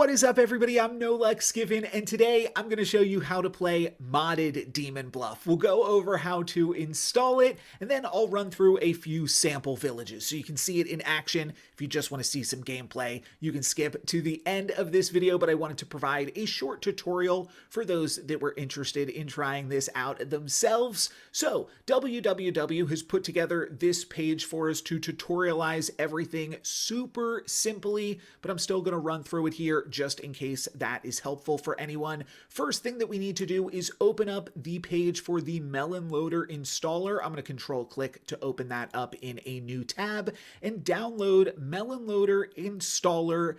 What is up, everybody? I'm NoLuxGiven, and today I'm going to show you how to play modded Demon Bluff. We'll go over how to install it, and then I'll run through a few sample villages so you can see it in action. If you just want to see some gameplay, you can skip to the end of this video, but I wanted to provide a short tutorial for those that were interested in trying this out themselves. So, WWW has put together this page for us to tutorialize everything super simply, but I'm still going to run through it here just in case that is helpful for anyone. First thing that we need to do is open up the page for the Melon Loader installer. I'm going to control click to open that up in a new tab and download Melon Loader installer.exe.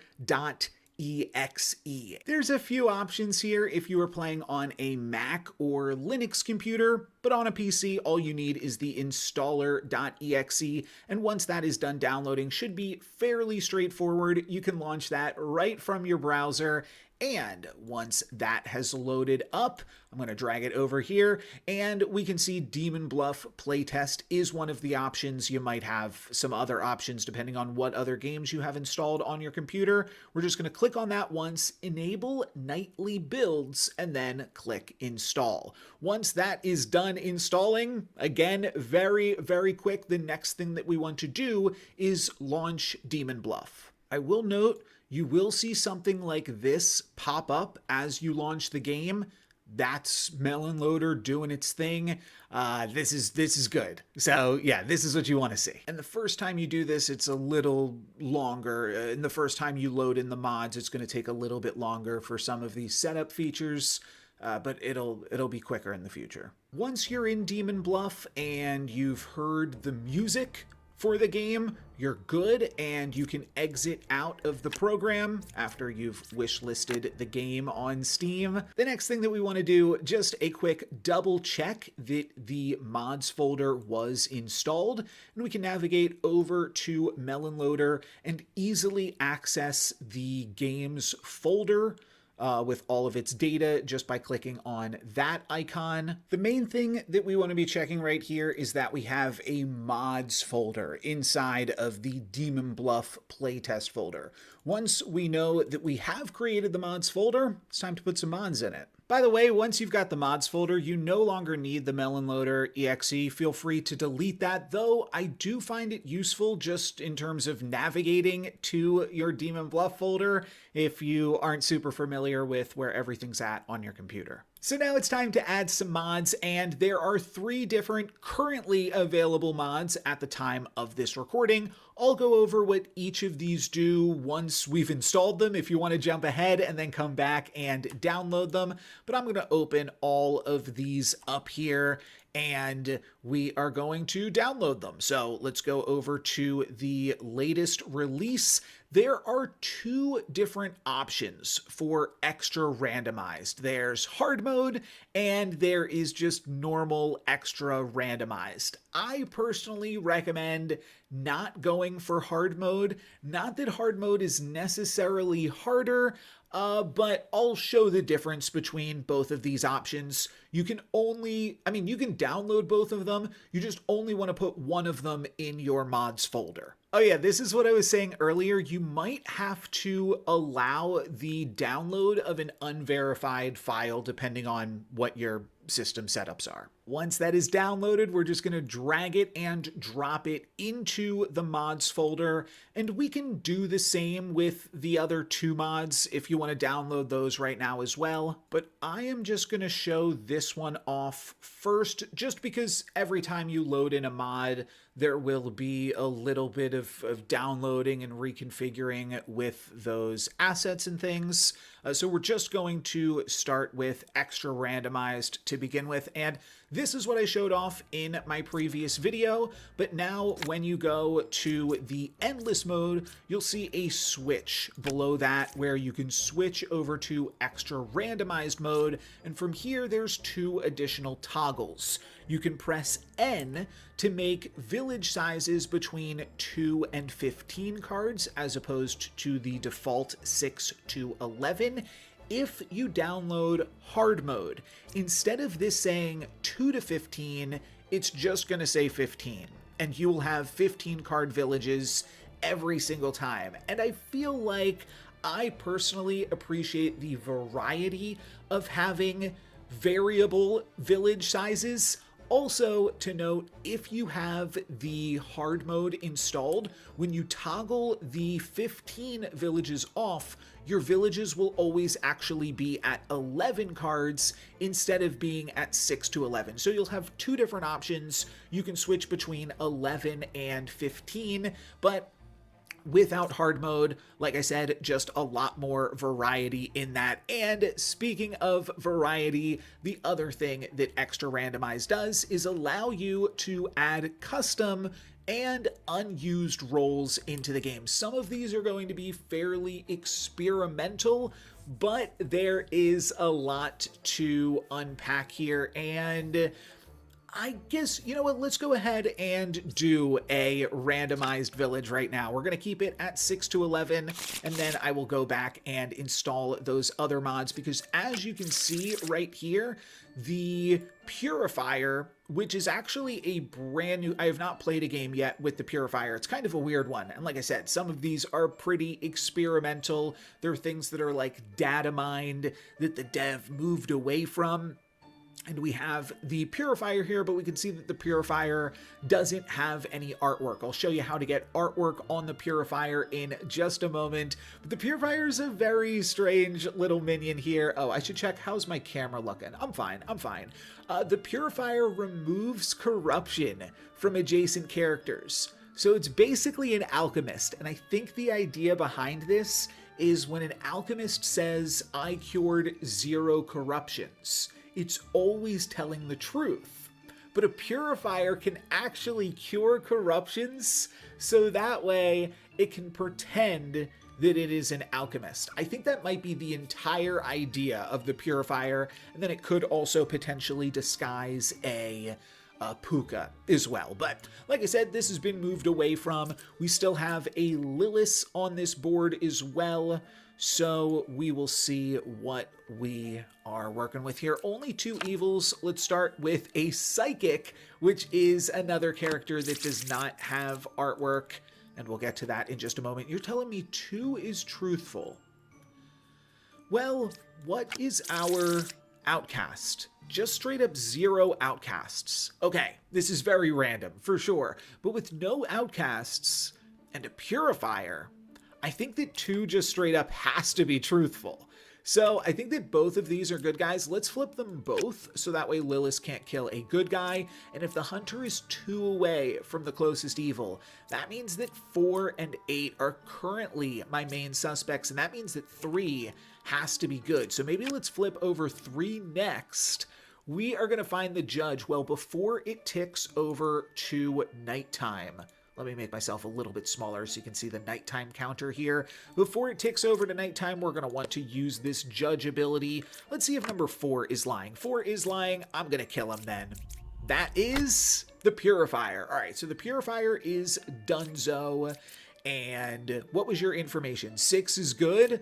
There's a few options here if you are playing on a Mac or Linux computer, but on a PC, all you need is the installer.exe, and once that is done downloading, should be fairly straightforward. You can launch that right from your browser, and once that has loaded up, I'm going to drag it over here, and we can see Demon Bluff playtest is one of the options. You might have some other options depending on what other games you have installed on your computer. We're just going to click on that once, enable nightly builds, and then click install. Once that is done installing, again, very, very quick, the next thing that we want to do is launch Demon Bluff. I will note, you will see something like this pop up as you launch the game. That's Melon Loader doing its thing. This is good. So yeah, this is what you want to see. And the first time you do this, it's a little longer. And the first time you load in the mods, it's going to take a little bit longer for some of these setup features. But it'll be quicker in the future. Once you're in Demon Bluff and you've heard the music for the game, you're good, and you can exit out of the program after you've wishlisted the game on Steam. The next thing that we want to do, just a quick double check that the mods folder was installed, and we can navigate over to Melon Loader and easily access the game's folder with all of its data just by clicking on that icon. The main thing that we want to be checking right here is that we have a mods folder inside of the Demon Bluff playtest folder. Once we know that we have created the mods folder, it's time to put some mods in it. By the way, once you've got the mods folder, you no longer need the Melon Loader exe. Feel free to delete that, though I do find it useful just in terms of navigating to your Demon Bluff folder if you aren't super familiar with where everything's at on your computer. So now it's time to add some mods, and there are 3 different currently available mods at the time of this recording. I'll go over what each of these do once we've installed them if you want to jump ahead and then come back and download them. But I'm going to open all of these up here and we are going to download them. So let's go over to the latest release. There are 2 different options for Extra Randomized. There's hard mode and there is just normal Extra Randomized. I personally recommend not going for hard mode. Not that hard mode is necessarily harder, but I'll show the difference between both of these options. You can download both of them. You just only want to put one of them in your mods folder. Oh yeah, this is what I was saying earlier. You might have to allow the download of an unverified file depending on what your system setups are. Once that is downloaded, we're just going to drag it and drop it into the mods folder, and we can do the same with the other 2 mods if you want to download those right now as well. But I am just going to show this one off first, just because every time you load in a mod, there will be a little bit of downloading and reconfiguring with those assets and things. So we're just going to start with Extra Randomized to begin with, and this is what I showed off in my previous video, but now when you go to the endless mode, you'll see a switch below that where you can switch over to Extra Randomized mode, and from here there's 2 additional toggles. You can press N to make village sizes between 2 and 15 cards as opposed to the default 6 to 11. If you download hard mode, instead of this saying 2 to 15, it's just going to say 15. And you will have 15 card villages every single time. And I feel like I personally appreciate the variety of having variable village sizes. Also, to note, if you have the hard mode installed, when you toggle the 15 villages off, your villages will always actually be at 11 cards instead of being at 6 to 11. So you'll have two different options. You can switch between 11 and 15, but without hard mode, like I said, just a lot more variety in that. And speaking of variety, the other thing that Extra Randomized does is allow you to add custom and unused roles into the game. Some of these are going to be fairly experimental, but there is a lot to unpack here, and I guess, you know what, let's go ahead and do a randomized village right now. We're going to keep it at 6 to 11, and then I will go back and install those other mods, because as you can see right here, the Purifier, which is actually a brand new, I have not played a game yet with the Purifier. It's kind of a weird one. And like I said, some of these are pretty experimental. There are things that are like data mined that the dev moved away from. And we have the Purifier here, but we can see that the Purifier doesn't have any artwork. I'll show you how to get artwork on the Purifier in just a moment. But the Purifier is a very strange little minion here. Oh, I should check. How's my camera looking? I'm fine. I'm fine. The Purifier removes corruption from adjacent characters. So it's basically an alchemist. And I think the idea behind this is when an alchemist says, "I cured 0 corruptions," it's always telling the truth. But a Purifier can actually cure corruptions, so that way it can pretend that it is an alchemist. I think that might be the entire idea of the Purifier, and then it could also potentially disguise a Puka as well. But like I said, this has been moved away from. We still have a Lilith on this board as well, so we will see what we are working with here. Only 2 evils. Let's start with a Psychic, which is another character that does not have artwork, and we'll get to that in just a moment. You're telling me 2 is truthful. Well, what is our outcast? Just straight up 0 outcasts. Okay, this is very random, for sure. But with no outcasts and a Purifier, I think that 2 just straight up has to be truthful. So I think that both of these are good guys. Let's flip them both, so that way Lilith can't kill a good guy. And if the hunter is 2 away from the closest evil, that means that 4 and 8 are currently my main suspects, and that means that 3 has to be good. So maybe let's flip over 3 next. We are going to find the judge. Well, before it ticks over to nighttime, let me make myself a little bit smaller so you can see the nighttime counter here. Before it ticks over to nighttime, we're going to want to use this judge ability. Let's see if number 4 is lying. 4 is lying. I'm going to kill him then. That is the Purifier. All right, so the Purifier is donezo. And what was your information? 6 is good.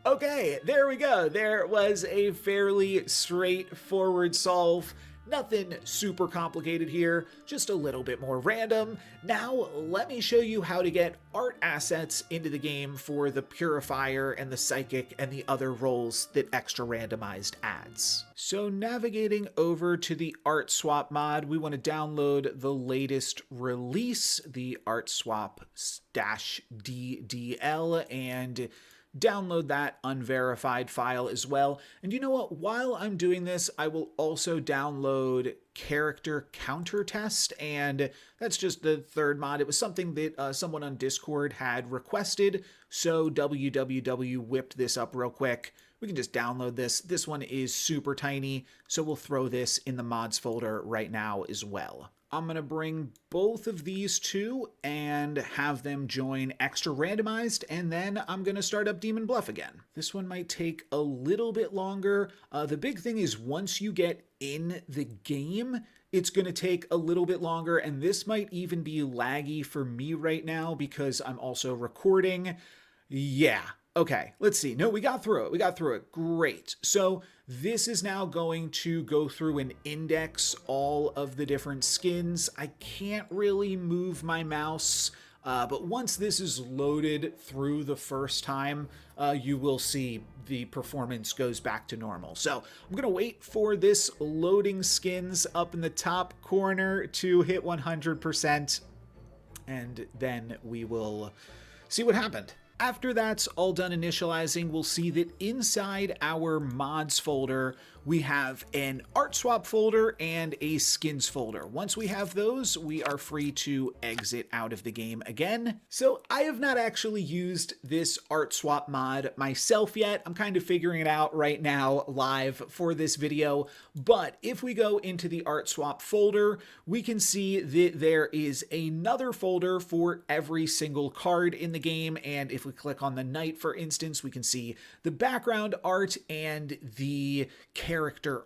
Okay, there we go. There was a fairly straightforward solve. Nothing super complicated here, just a little bit more random. Now, let me show you how to get art assets into the game for the Purifier and the Psychic and the other roles that Extra Randomized adds. So navigating over to the Art Swap mod, we want to download the latest release, the Art Swap -DDL, and download that unverified file as well. And you know what? While I'm doing this, I will also download Character Counter Test, and that's just the 3rd mod. It was something that someone on Discord had requested, so www whipped this up real quick. We can just download this. This one is super tiny, so we'll throw this in the mods folder right now as well. I'm going to bring both of these 2 and have them join Extra Randomized, and then I'm going to start up Demon Bluff again. This one might take a little bit longer. The big thing is once you get in the game, it's going to take a little bit longer, and this might even be laggy for me right now because I'm also recording. Yeah. Okay, let's see. No, we got through it. We got through it. Great. So this is now going to go through and index all of the different skins. I can't really move my mouse But once this is loaded through the first time, you will see the performance goes back to normal. So I'm going to wait for this loading skins up in the top corner to hit 100%, and then we will see what happened. After that's all done initializing, we'll see that inside our mods folder, we have an art swap folder and a skins folder. Once we have those, we are free to exit out of the game again. So I have not actually used this art swap mod myself yet. I'm kind of figuring it out right now live for this video. But if we go into the art swap folder, we can see that there is another folder for every single card in the game. And if we click on the knight, for instance, we can see the background art and the character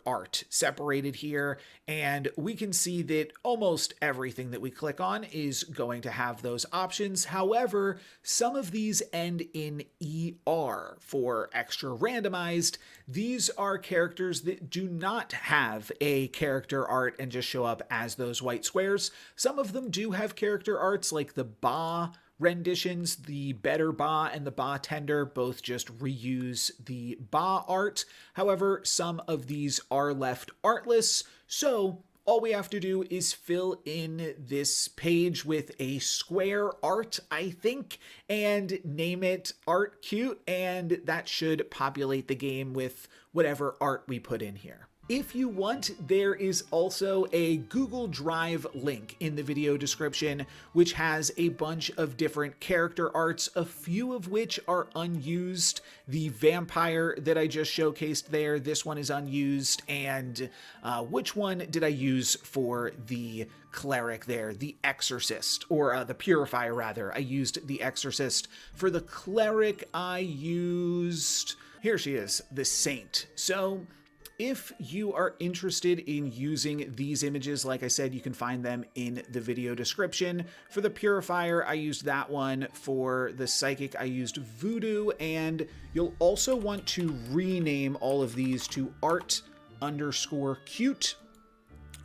art separated here. And we can see that almost everything that we click on is going to have those options. However, some of these end in ER for extra randomized. These are characters that do not have a character art and just show up as those white squares. Some of them do have character arts, like the Ba renditions. The Better Ba and the Ba Tender both just reuse the Ba art. However, some of these are left artless, so all we have to do is fill in this page with a square art, I think, and name it Art Cute, and that should populate the game with whatever art we put in here. If you want, there is also a Google Drive link in the video description, which has a bunch of different character arts, a few of which are unused. The vampire that I just showcased there, this one is unused. And which one did I use for the cleric there? The exorcist, or the purifier rather. I used the exorcist. For the cleric, I used, here she is, the saint. So if you are interested in using these images, like I said, you can find them in the video description. For the purifier, I used that one. For the psychic, I used voodoo, and you'll also want to rename all of these to art_cute,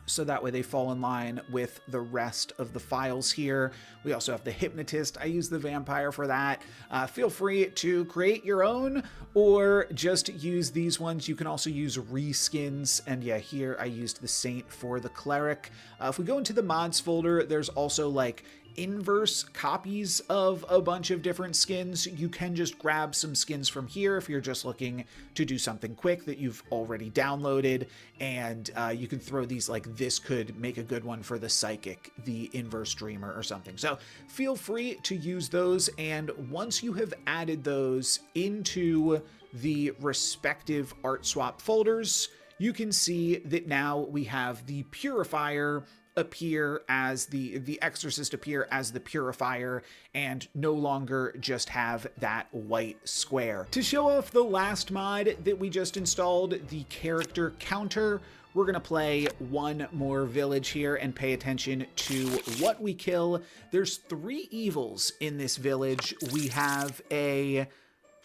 so that way they fall in line with the rest of the files here. We also have the hypnotist. I use the vampire for that. Feel free to create your own or just use these ones. You can also use reskins. And yeah, here I used the saint for the cleric. If we go into the mods folder, there's also like inverse copies of a bunch of different skins. You can just grab some skins from here if you're just looking to do something quick that you've already downloaded, and you can throw these, like this could make a good one for the psychic, the inverse dreamer or something. So feel free to use those, and once you have added those into the respective art swap folders, you can see that now we have the purifier appear as the exorcist appear as the purifier, and no longer just have that white square. To show off the last mod that we just installed, the character counter, we're gonna play one more village here and pay attention to what we kill. There's 3 evils in this village. We have a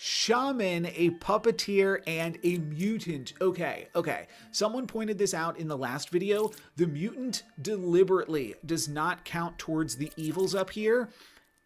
shaman, a puppeteer, and a mutant. Okay. Someone pointed this out in the last video. The mutant deliberately does not count towards the evils up here,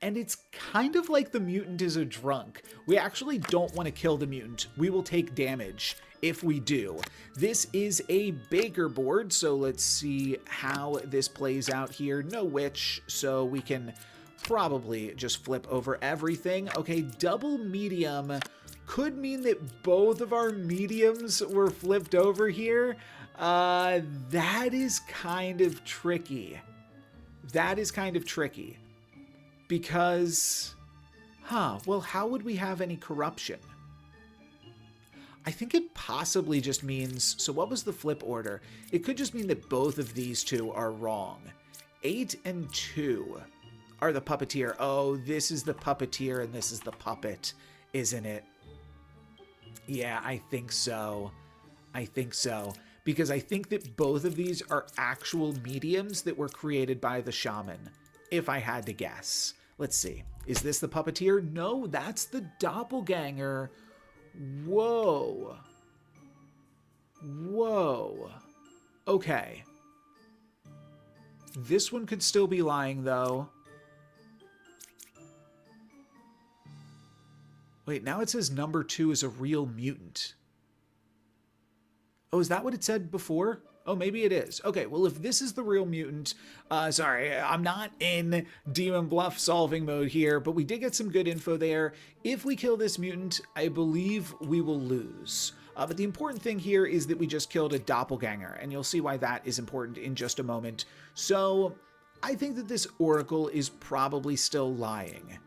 and it's kind of like the mutant is a drunk. We actually don't want to kill the mutant. We will take damage if we do. This is a Baker board, so let's see how this plays out here. No witch, so we can probably just flip over everything. Okay, double medium could mean that both of our mediums were flipped over here. That is kind of tricky. Because, well, how would we have any corruption? I think it possibly just means, so what was the flip order? It could just mean that both of these two are wrong. 8 and 2. Are the puppeteer. Oh, this is the puppeteer and this is the puppet, isn't it? Yeah, I think so. Because I think that both of these are actual mediums that were created by the shaman, if I had to guess. Let's see. Is this the puppeteer? No, that's the doppelganger. Whoa. Okay. This one could still be lying, though. Wait, now it says number 2 is a real mutant. Oh, is that what it said before? Oh, maybe it is. Okay, well, if this is the real mutant, sorry, I'm not in Demon Bluff solving mode here, but we did get some good info there. If we kill this mutant, I believe we will lose. But the important thing here is that we just killed a doppelganger, and you'll see why that is important in just a moment. So I think that this Oracle is probably still lying.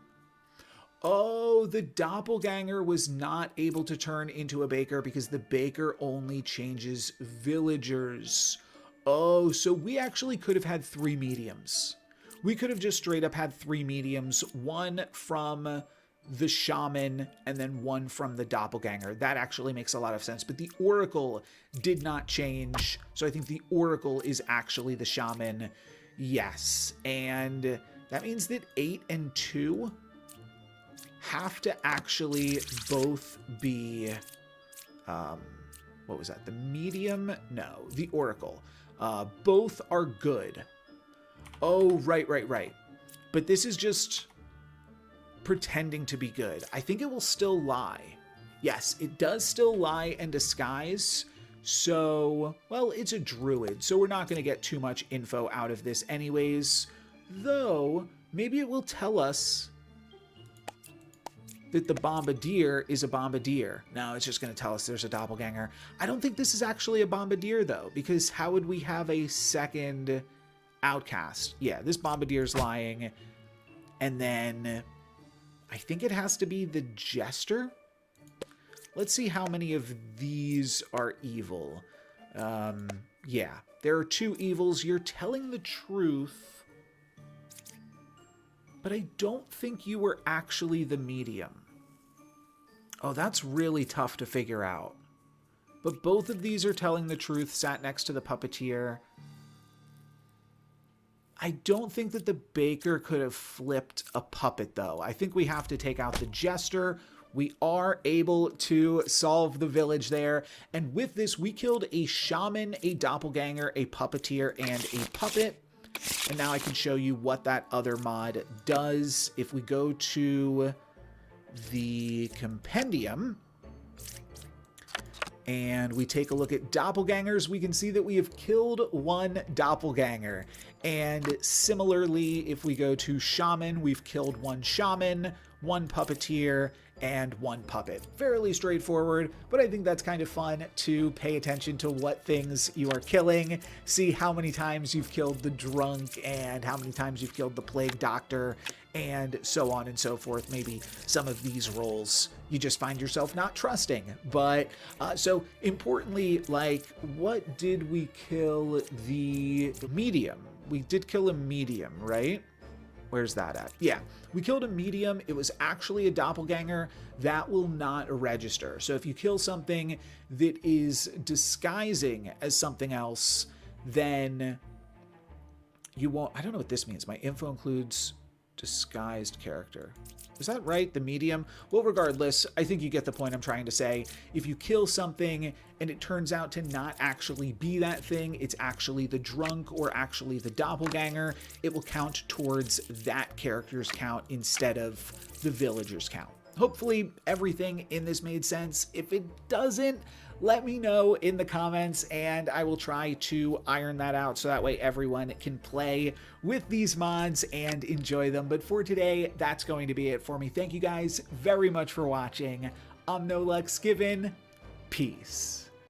Oh, the doppelganger was not able to turn into a baker because the baker only changes villagers. Oh, so we actually could have had 3 mediums. We could have just straight up had 3 mediums, one from the shaman and then one from the doppelganger. That actually makes a lot of sense, but the Oracle did not change. So I think the Oracle is actually the shaman. Yes, and that means that 8 and 2 have to actually both be, what was that? The medium? No, the Oracle. Both are good. Oh, right. But this is just pretending to be good. I think it will still lie. Yes, it does still lie and disguise. So, well, it's a druid, so we're not going to get too much info out of this anyways. Though, maybe it will tell us that the bombardier is a bombardier. No, it's just going to tell us there's a doppelganger. I don't think this is actually a bombardier, though, because how would we have a second outcast? Yeah, this bombardier's lying. And then I think it has to be the jester. Let's see how many of these are evil. Yeah, there are 2 evils. You're telling the truth, but I don't think you were actually the medium. Oh, that's really tough to figure out. But both of these are telling the truth, sat next to the puppeteer. I don't think that the baker could have flipped a puppet, though. I think we have to take out the jester. We are able to solve the village there. And with this, we killed a shaman, a doppelganger, a puppeteer, and a puppet. And now I can show you what that other mod does. If we go to the compendium and we take a look at doppelgangers, we can see that we have killed 1 doppelganger. And similarly, if we go to shaman, we've killed 1 shaman, 1 puppeteer, and 1 puppet. Fairly straightforward, but I think that's kind of fun to pay attention to what things you are killing, see how many times you've killed the drunk and how many times you've killed the plague doctor, and so on and so forth. Maybe some of these roles you just find yourself not trusting. But so importantly, like, what did we kill? The medium. We did kill a medium, right? Where's that at? Yeah, we killed a medium. It was actually a doppelganger. That will not register. So if you kill something that is disguising as something else, then you won't. I don't know what this means. My info includes disguised character. Is that right? The medium? Well, regardless, I think you get the point I'm trying to say. If you kill something and it turns out to not actually be that thing, it's actually the drunk or actually the doppelganger, it will count towards that character's count instead of the villager's count. Hopefully everything in this made sense. If it doesn't, let me know in the comments and I will try to iron that out so that way everyone can play with these mods and enjoy them. But for today, that's going to be it for me. Thank you guys very much for watching. I'm No Lux Given. Peace.